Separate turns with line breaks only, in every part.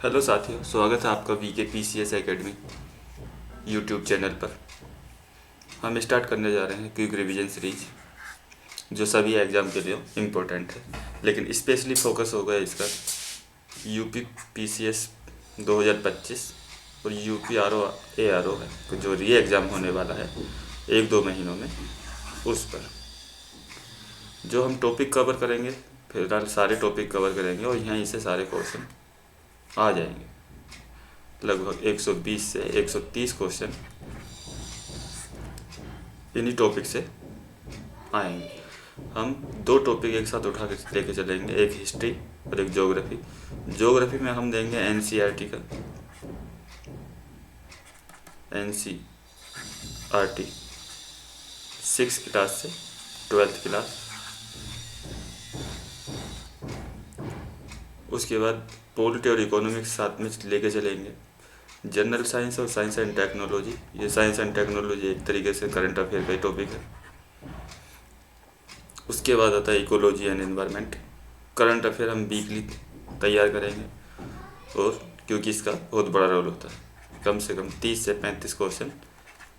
Hello साथियों, स्वागत है आपका VK PCS academy YouTube channel पर। हम स्टार्ट करने जा रहे हैं क्विक रिवीजन सीरीज, जो सभी एग्ज़ाम के लिए इम्पोर्टेंट है, लेकिन स्पेशली फोकस होगा इसका यूपी पीसीएस 2025 और यूपी आरओ है जो री एग्ज़ाम होने वाला है 1-2 महीनों में, उस पर जो हम टॉपिक कवर करेंगे। फिलहाल सारे टॉपिक कवर करेंगे और यहीं से सारे क्वेश्चन आ जाएंगे। लगभग 120 से 130 क्वेश्चन इन्हीं टॉपिक से आएंगे। हम 2 टॉपिक एक साथ उठा के लेके चलेंगे, एक हिस्ट्री और एक ज्योग्राफी। ज्योग्राफी में हम देंगे एनसीईआरटी का, एनसीईआरटी 6 क्लास से 12th क्लास। उसके बाद पॉलिटी और इकोनॉमिक्स साथ में लेके चलेंगे। जनरल साइंस और साइंस एंड टेक्नोलॉजी, ये साइंस एंड टेक्नोलॉजी एक तरीके से करंट अफेयर का ही टॉपिक है। उसके बाद आता है ecology and environment. Current affair हम वीकली तैयार करेंगे, और क्योंकि इसका बहुत बड़ा रोल होता है, कम से कम 30 से 35 क्वेश्चन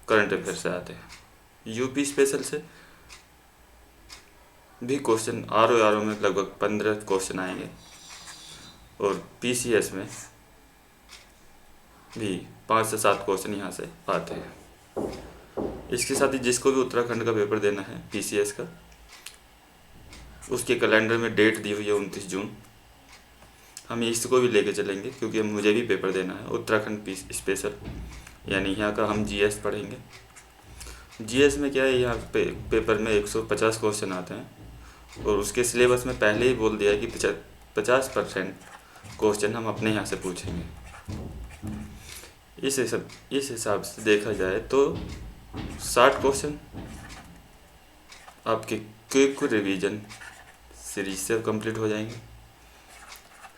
करंट अफेयर से आते हैं। यूपी स्पेशल से भी क्वेश्चन आरओ में लगभग 15 क्वेश्चन आएंगे, और पीसीएस में भी 5 से 7 क्वेश्चन यहाँ से आते हैं। इसके साथ ही जिसको भी उत्तराखंड का पेपर देना है पीसीएस का, उसके कैलेंडर में डेट दी हुई है 29 जून। हम इसको भी लेके चलेंगे क्योंकि मुझे भी पेपर देना है उत्तराखंड स्पेशल, यानी यहाँ का हम जीएस पढ़ेंगे। जीएस में क्या है, यहाँ पेपर में 150 क्वेश्चन आते हैं, और उसके सिलेबस में पहले ही बोल दिया है कि 50% क्वेश्चन हम अपने यहाँ से पूछेंगे। इस हिसाब से देखा जाए तो 60 क्वेश्चन आपके क्विक रिवीजन सीरीज से कंप्लीट हो जाएंगे।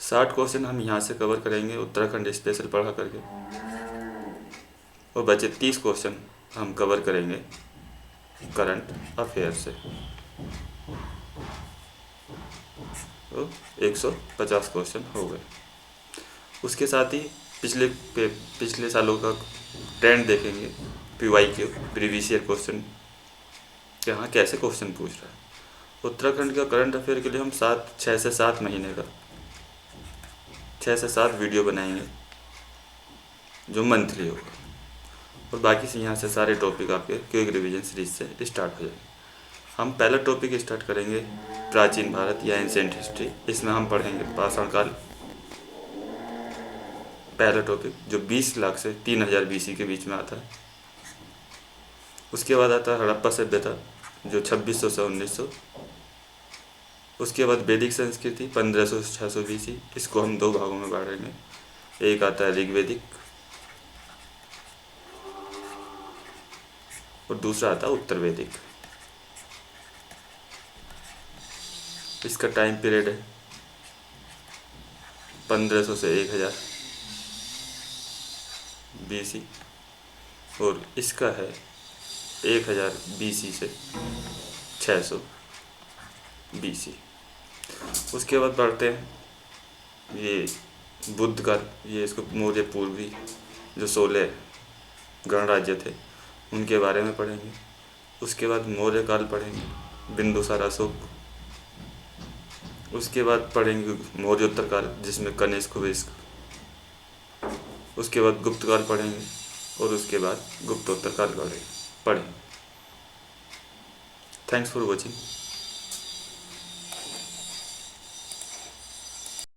60 क्वेश्चन हम यहाँ से कवर करेंगे उत्तराखंड स्पेशल पढ़ा करके, और बचे 30 क्वेश्चन हम कवर करेंगे करंट अफेयर से। तो 150 क्वेश्चन हो गए। उसके साथ ही पिछले सालों का ट्रेंड देखेंगे, पीवाईक्यू प्रीवियस ईयर क्वेश्चन यहाँ कैसे क्वेश्चन पूछ रहा है। उत्तराखंड का करंट अफेयर के लिए हम 6 से 7 महीने का 6 से 7 वीडियो बनाएंगे जो मंथली होगा, और बाकी से यहाँ से सारे टॉपिक आपके क्विक रिवीजन सीरीज से स्टार्ट हो जाएंगे। हम पहला टॉपिक स्टार्ट करेंगे प्राचीन भारत या एंशिएंट हिस्ट्री। इसमें हम पढ़ेंगे पाषाण काल, पहला टॉपिक जो 20 लाख से 3000 बीसी के बीच में आता है। उसके बाद आता है हड़प्पा सभ्यता जो 2600 से 1900। उसके बाद वैदिक संस्कृति 1500 से 600 बीसी। इसको हम 2 भागों में बांटेंगे, एक आता है ऋग्वेदिक और दूसरा आता है उत्तर वैदिक। इसका टाइम पीरियड है 1500 से 1000 बीसी, और इसका है 1000 बीसी से 600 बीसी। उसके बाद बढ़ते हैं ये बुद्ध काल, ये इसको मौर्य पूर्वी जो 16 गणराज्य थे उनके बारे में पढ़ेंगे। उसके बाद मौर्य काल पढ़ेंगे, बिंदुसार अशोक। उसके बाद पढ़ेंगे मौर्योत्तर काल जिसमें कनिष्क विष्क। उसके बाद गुप्त काल पढ़ेंगे, और उसके बाद गुप्तोत्तर काल पढ़ेंगे। Thanks for watching.